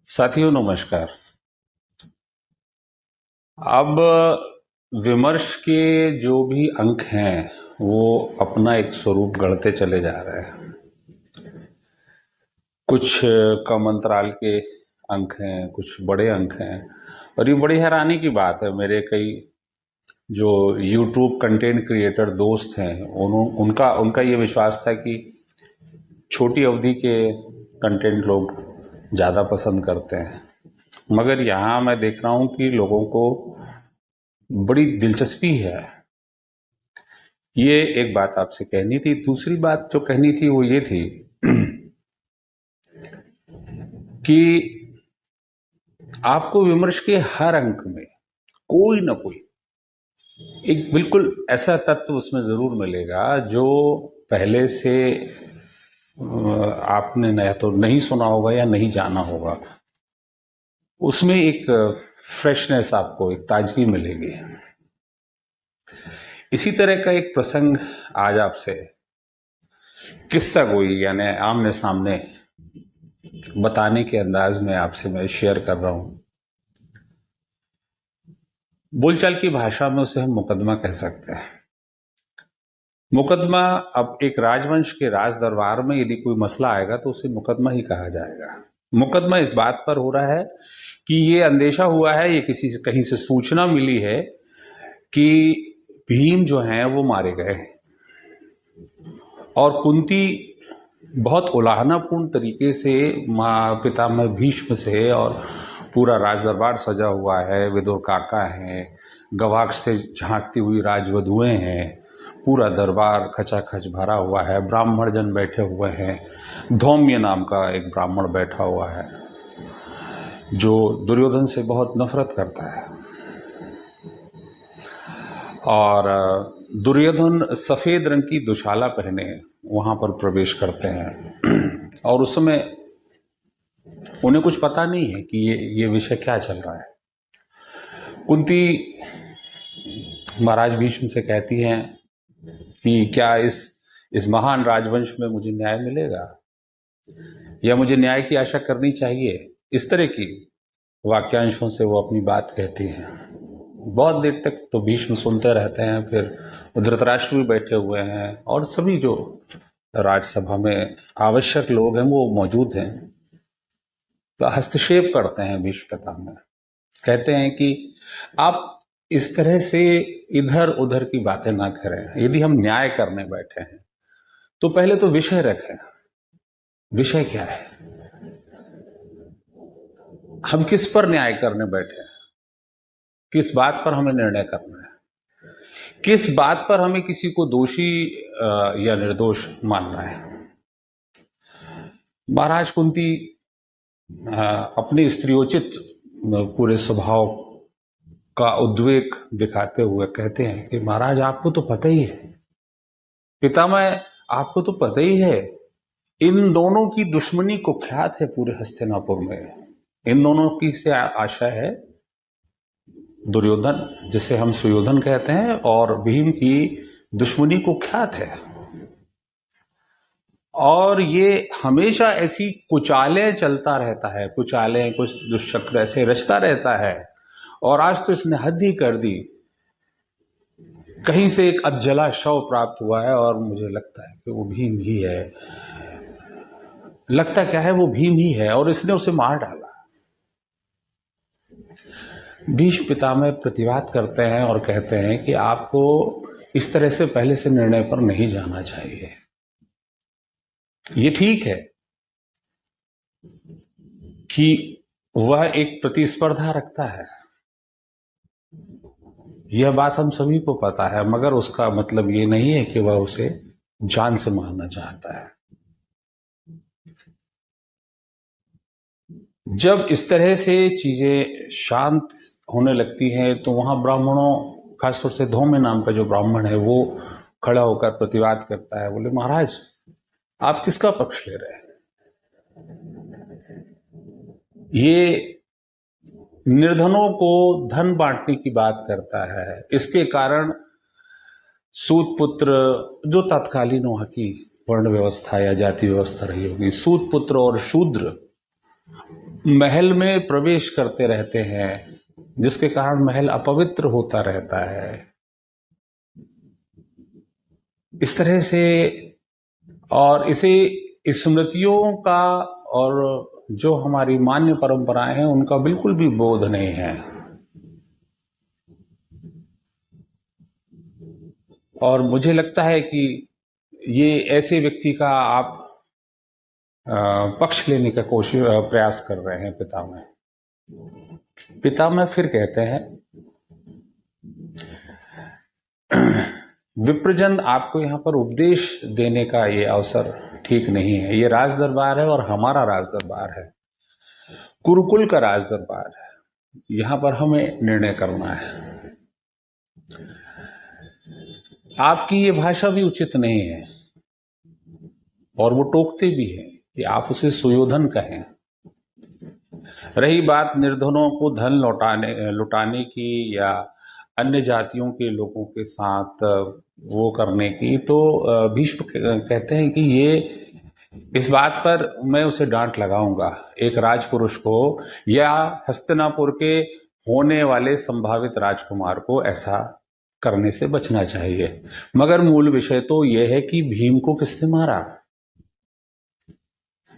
साथियों नमस्कार। अब विमर्श के जो भी अंक हैं वो अपना एक स्वरूप गढ़ते चले जा रहे हैं। कुछ कम अंतराल के अंक हैं, कुछ बड़े अंक हैं, और ये बड़ी हैरानी की बात है। मेरे कई जो YouTube कंटेंट क्रिएटर दोस्त हैं उनका उनका ये विश्वास था कि छोटी अवधि के कंटेंट लोग ज़्यादा पसंद करते हैं, मगर यहाँ मैं देख रहा हूँ कि लोगों को बड़ी दिलचस्पी है। ये एक बात आपसे कहनी थी। दूसरी बात जो कहनी थी वो ये थी कि आपको विमर्श के हर अंक में कोई ना कोई एक बिल्कुल ऐसा तत्व उसमें जरूर मिलेगा जो पहले से आपने या तो नहीं सुना होगा या नहीं जाना होगा। उसमें एक फ्रेशनेस, आपको एक ताजगी मिलेगी। इसी तरह का एक प्रसंग आज आपसे किस्सा गोई यानी आमने सामने बताने के अंदाज में आपसे मैं शेयर कर रहा हूं। बोलचाल की भाषा में उसे हम मुकदमा कह सकते हैं। मुकदमा, अब एक राजवंश के राज दरबार में यदि कोई मसला आएगा तो उसे मुकदमा ही कहा जाएगा। मुकदमा इस बात पर हो रहा है कि ये अंदेशा हुआ है, ये किसी से कहीं से सूचना मिली है कि भीम जो हैं वो मारे गए हैं, और कुंती बहुत उलाहनापूर्ण तरीके से माँ पितामह भीष्म से, और पूरा राज दरबार सजा हुआ है, विदुर काका हैं, गवाक्ष से झांकती हुई राजवधुएं हैं, पूरा दरबार खचाखच भरा हुआ है, ब्राह्मण जन बैठे हुए हैं। धौम्य नाम का एक ब्राह्मण बैठा हुआ है जो दुर्योधन से बहुत नफरत करता है, और दुर्योधन सफेद रंग की दुशाला पहने वहां पर प्रवेश करते हैं और उस समय उन्हें कुछ पता नहीं है कि ये विषय क्या चल रहा है। कुंती महाराज भीष्म से कहती हैं कि क्या इस महान राजवंश में मुझे न्याय मिलेगा, या मुझे न्याय की आशा करनी चाहिए। इस तरह की वाक्यांशों से वो अपनी बात कहती हैं। बहुत देर तक तो भीष्म सुनते रहते हैं। फिर धृतराष्ट्र भी बैठे हुए हैं और सभी जो राजसभा में आवश्यक लोग हैं वो मौजूद हैं। तो हस्तक्षेप करते हैं भीष्म पितामह, कहते हैं कि आप इस तरह से इधर उधर की बातें ना करें। यदि हम न्याय करने बैठे हैं तो पहले तो विषय रखें। विषय क्या है, हम किस पर न्याय करने बैठे हैं, किस बात पर हमें निर्णय करना है, किस बात पर हमें किसी को दोषी या निर्दोष मानना है। महाराज कुंती अपने स्त्रियोचित पूरे स्वभाव का उद्वेग दिखाते हुए कहते हैं कि महाराज आपको तो पता ही है, पितामह आपको तो पता ही है, इन दोनों की दुश्मनी कुख्यात है पूरे हस्तिनापुर में। इन दोनों की से आशा है दुर्योधन, जिसे हम सुयोधन कहते हैं, और भीम की दुश्मनी कुख्यात है, और ये हमेशा ऐसी कुचालें चलता रहता है, कुचालें कुछ दुष्चक्र ऐसे रचता रहता है। और आज तो इसने हद ही कर दी। कहीं से एक अधजला शव प्राप्त हुआ है और मुझे लगता है कि वो भीम ही है। लगता क्या है, वो भीम ही है, और इसने उसे मार डाला। भीष्म पितामह प्रतिवाद करते हैं और कहते हैं कि आपको इस तरह से पहले से निर्णय पर नहीं जाना चाहिए। ये ठीक है कि वह एक प्रतिस्पर्धा रखता है, यह बात हम सभी को पता है, मगर उसका मतलब ये नहीं है कि वह उसे जान से मारना चाहता है। जब इस तरह से चीजें शांत होने लगती हैं तो वहां ब्राह्मणों, खासतौर से धौम्य नाम का जो ब्राह्मण है, वो खड़ा होकर प्रतिवाद करता है। बोले महाराज आप किसका पक्ष ले रहे हैं, ये निर्धनों को धन बांटने की बात करता है। इसके कारण सूत पुत्र, जो तत्कालीन वहां की वर्ण व्यवस्था या जाति व्यवस्था रही होगी, सूत पुत्र और शूद्र महल में प्रवेश करते रहते हैं, जिसके कारण महल अपवित्र होता रहता है। इस तरह से, और इसे स्मृतियों का और जो हमारी मान्य परंपराएं हैं उनका बिल्कुल भी बोध नहीं है। और मुझे लगता है कि ये ऐसे व्यक्ति का आप पक्ष लेने का प्रयास कर रहे हैं पितामह फिर कहते हैं, विप्रजन, आपको यहाँ पर उपदेश देने का ये अवसर ठीक नहीं है। ये राज दरबार है और हमारा राज दरबार है, कुरुकुल का राज दरबार है। यहाँ पर हमें निर्णय करना है। आपकी ये भाषा भी उचित नहीं है। और वो टोकते भी हैं कि आप उसे सुयोधन कहें। रही बात निर्धनों को धन लुटाने की या अन्य जातियों के लोगों के साथ वो करने की, तो भीष्म कहते हैं कि ये, इस बात पर मैं उसे डांट लगाऊंगा। एक राजपुरुष को या हस्तिनापुर के होने वाले संभावित राजकुमार को ऐसा करने से बचना चाहिए। मगर मूल विषय तो यह है कि भीम को किसने मारा।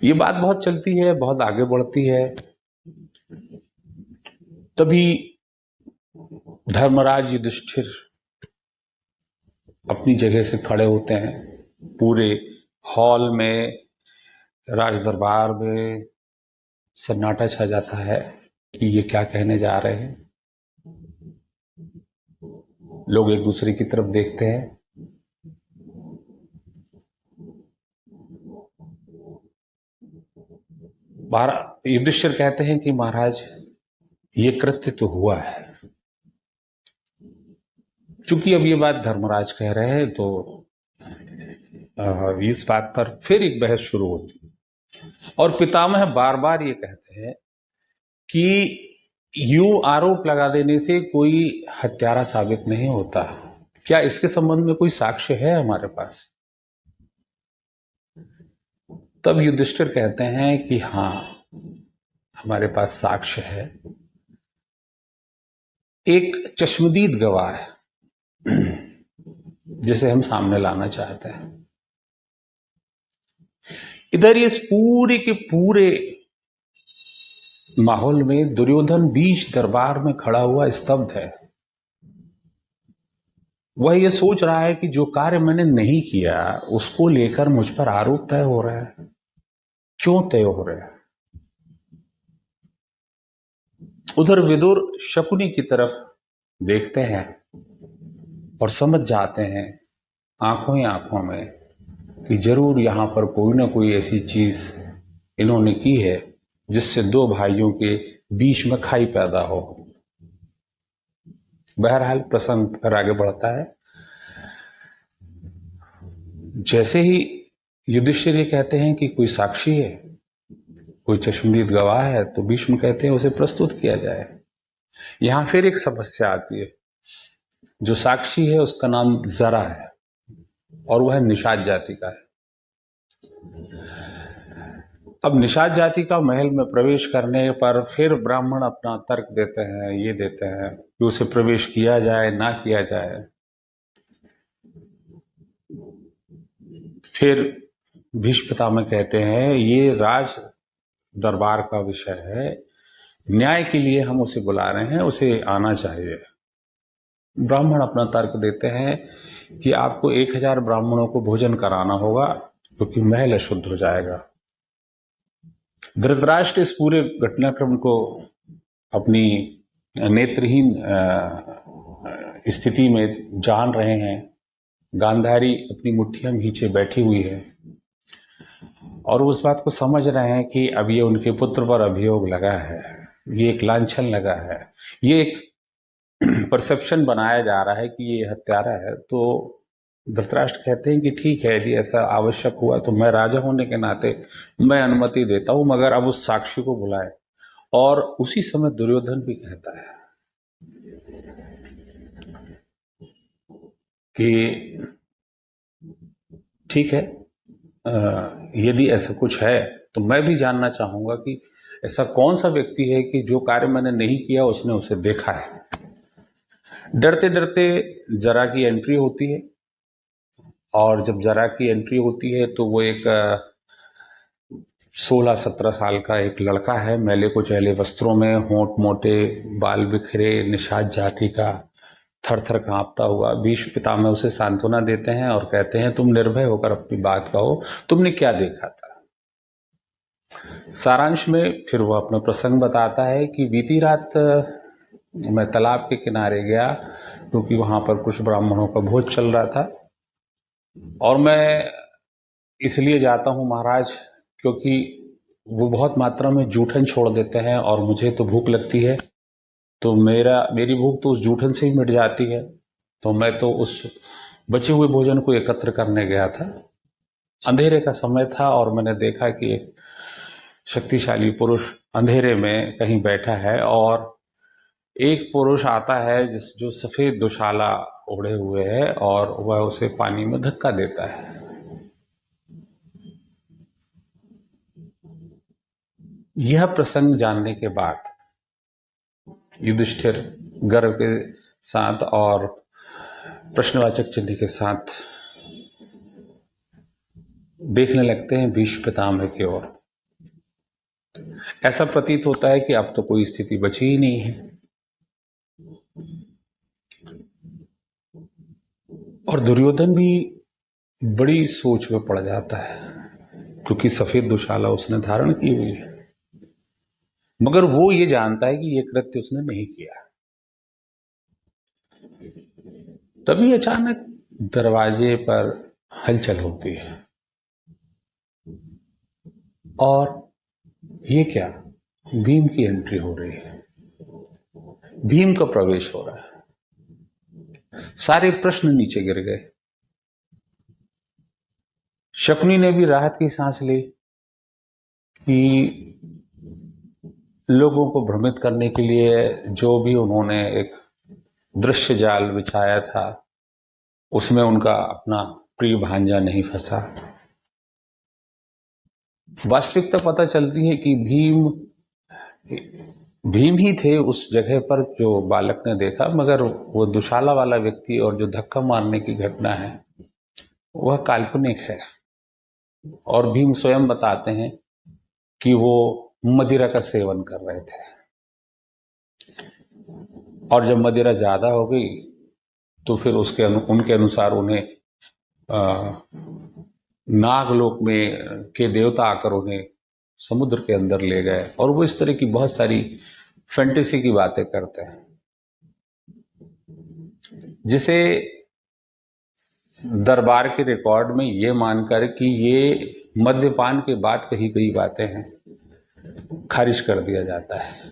ये बात बहुत चलती है, बहुत आगे बढ़ती है। तभी धर्मराज युधिष्ठिर अपनी जगह से खड़े होते हैं। पूरे हॉल में, राज दरबार में सन्नाटा छा जाता है कि ये क्या कहने जा रहे हैं। लोग एक दूसरे की तरफ देखते हैं। युधिष्ठिर कहते हैं कि महाराज, ये कृत्य तो हुआ है। चूंकि अब ये बात धर्मराज कह रहे हैं तो इस बात पर फिर एक बहस शुरू होती है। और पितामह बार बार ये कहते हैं कि यूं आरोप लगा देने से कोई हत्यारा साबित नहीं होता। क्या इसके संबंध में कोई साक्ष्य है हमारे पास? तब युधिष्ठिर कहते हैं कि हाँ, हमारे पास साक्ष्य है। एक चश्मदीद गवाह है जिसे हम सामने लाना चाहते हैं। इधर इस पूरे के पूरे माहौल में दुर्योधन बीच दरबार में खड़ा हुआ स्तब्ध है। वह ये सोच रहा है कि जो कार्य मैंने नहीं किया उसको लेकर मुझ पर आरोप तय हो रहा है। क्यों तय हो रहा है? उधर विदुर शकुनी की तरफ देखते हैं और समझ जाते हैं आंखों ही आंखों में कि जरूर यहां पर कोई ना कोई ऐसी चीज इन्होंने की है जिससे दो भाइयों के बीच में खाई पैदा हो। बहरहाल प्रसंग फिर आगे बढ़ता है। जैसे ही युधिष्ठिर ये कहते हैं कि कोई साक्षी है, कोई चश्मदीद गवाह है, तो भीष्म कहते हैं उसे प्रस्तुत किया जाए। यहां फिर एक समस्या आती है। जो साक्षी है उसका नाम जरा है और वह निषाद जाति का है। अब निषाद जाति का महल में प्रवेश करने पर फिर ब्राह्मण अपना तर्क देते हैं, ये देते हैं कि उसे प्रवेश किया जाए ना किया जाए। फिर भीष्म पितामह कहते हैं ये राज दरबार का विषय है, न्याय के लिए हम उसे बुला रहे हैं, उसे आना चाहिए। ब्राह्मण अपना तर्क देते हैं कि आपको 1000 ब्राह्मणों को भोजन कराना होगा क्योंकि महल अशुद्ध हो जाएगा। धृतराष्ट्र इस पूरे घटनाक्रम को अपनी नेत्रहीन स्थिति में जान रहे हैं। गांधारी अपनी मुट्ठियां खींचे बैठी हुई है और उस बात को समझ रहे हैं कि अब ये उनके पुत्र पर अभियोग लगा है, ये एक लांछन लगा है, ये एक परसेप्शन बनाया जा रहा है कि ये हत्यारा है। तो धृतराष्ट्र कहते हैं कि ठीक है, यदि ऐसा आवश्यक हुआ तो मैं राजा होने के नाते मैं अनुमति देता हूं, मगर अब उस साक्षी को बुलाए। और उसी समय दुर्योधन भी कहता है कि ठीक है, यदि ऐसा कुछ है तो मैं भी जानना चाहूंगा कि ऐसा कौन सा व्यक्ति है कि जो कार्य मैंने नहीं किया उसने उसे देखा है। डरते डरते जरा की एंट्री होती है, और जब जरा की एंट्री होती है तो वो एक 16-17 साल का एक लड़का है, मैले कुचैले वस्त्रों में, होंठ मोटे, बाल बिखरे, निषाद जाति का, थर थर कांपता हुआ। भीष्म पितामह उसे सांत्वना देते हैं और कहते हैं, तुम निर्भय होकर अपनी बात कहो, तुमने क्या देखा था। सारांश में फिर वो अपना प्रसंग बताता है कि बीती रात मैं तालाब के किनारे गया, क्योंकि वहां पर कुछ ब्राह्मणों का भोज चल रहा था, और मैं इसलिए जाता हूं महाराज क्योंकि वो बहुत मात्रा में जूठन छोड़ देते हैं और मुझे तो भूख लगती है, तो मेरी भूख तो उस जूठन से ही मिट जाती है। तो मैं तो उस बचे हुए भोजन को एकत्र करने गया था। अंधेरे का समय था और मैंने देखा कि एक शक्तिशाली पुरुष अंधेरे में कहीं बैठा है, और एक पुरुष आता है जो सफेद दुशाला ओढ़े हुए है, और वह उसे पानी में धक्का देता है। यह प्रसंग जानने के बाद युधिष्ठिर गर्व के साथ और प्रश्नवाचक चिन्ह के साथ देखने लगते हैं भीष्म पितामह की ओर। ऐसा प्रतीत होता है कि अब तो कोई स्थिति बची ही नहीं है, और दुर्योधन भी बड़ी सोच में पड़ जाता है, क्योंकि सफेद दुशाला उसने धारण की हुई है, मगर वो ये जानता है कि ये कृत्य उसने नहीं किया। तभी अचानक दरवाजे पर हलचल होती है, और ये क्या, भीम की एंट्री हो रही है, भीम का प्रवेश हो रहा है। सारे प्रश्न नीचे गिर गए। शकुनी ने भी राहत की सांस ली कि लोगों को भ्रमित करने के लिए जो भी उन्होंने एक दृश्य जाल बिछाया था, उसमें उनका अपना प्रिय भांजा नहीं फंसा। वास्तविकता पता चलती है कि भीम ही थे उस जगह पर जो बालक ने देखा, मगर वो दुशाला वाला व्यक्ति और जो धक्का मारने की घटना है वह काल्पनिक है। और भीम स्वयं बताते हैं कि वो मदिरा का सेवन कर रहे थे, और जब मदिरा ज्यादा हो गई तो फिर उनके अनुसार उन्हें नागलोक में के देवता आकर उन्हें समुद्र के अंदर ले गए, और वो इस तरह की बहुत सारी फैंटेसी की बातें करते हैं, जिसे दरबार के रिकॉर्ड में ये मानकर कि ये मद्यपान के बाद कही गई बातें हैं, खारिज कर दिया जाता है।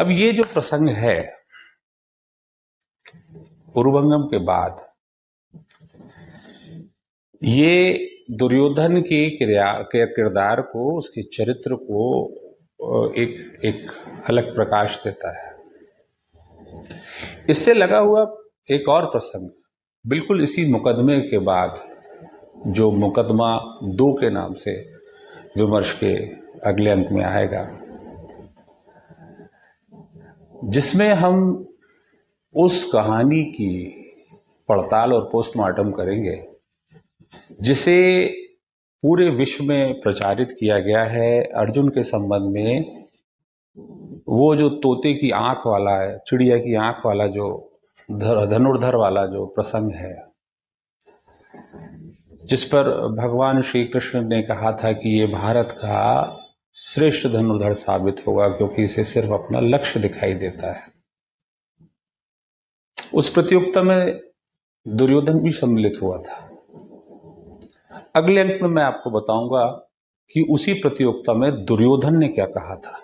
अब ये जो प्रसंग है उरुभंगम के बाद, ये दुर्योधन के किरदार को, उसके चरित्र को एक अलग प्रकाश देता है। इससे लगा हुआ एक और प्रसंग बिल्कुल इसी मुकदमे के बाद, जो मुकदमा 2 के नाम से विमर्श के अगले अंक में आएगा, जिसमें हम उस कहानी की पड़ताल और पोस्टमार्टम करेंगे जिसे पूरे विश्व में प्रचारित किया गया है अर्जुन के संबंध में। वो जो तोते की आंख वाला है, चिड़िया की आंख वाला जो धनुर्धर वाला जो प्रसंग है, जिस पर भगवान श्री कृष्ण ने कहा था कि ये भारत का श्रेष्ठ धनुर्धर साबित होगा, क्योंकि इसे सिर्फ अपना लक्ष्य दिखाई देता है। उस प्रतियोगिता में दुर्योधन भी सम्मिलित हुआ था। अगले अंक में मैं आपको बताऊंगा कि उसी प्रतियोगिता में दुर्योधन ने क्या कहा था।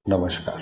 नमस्कार।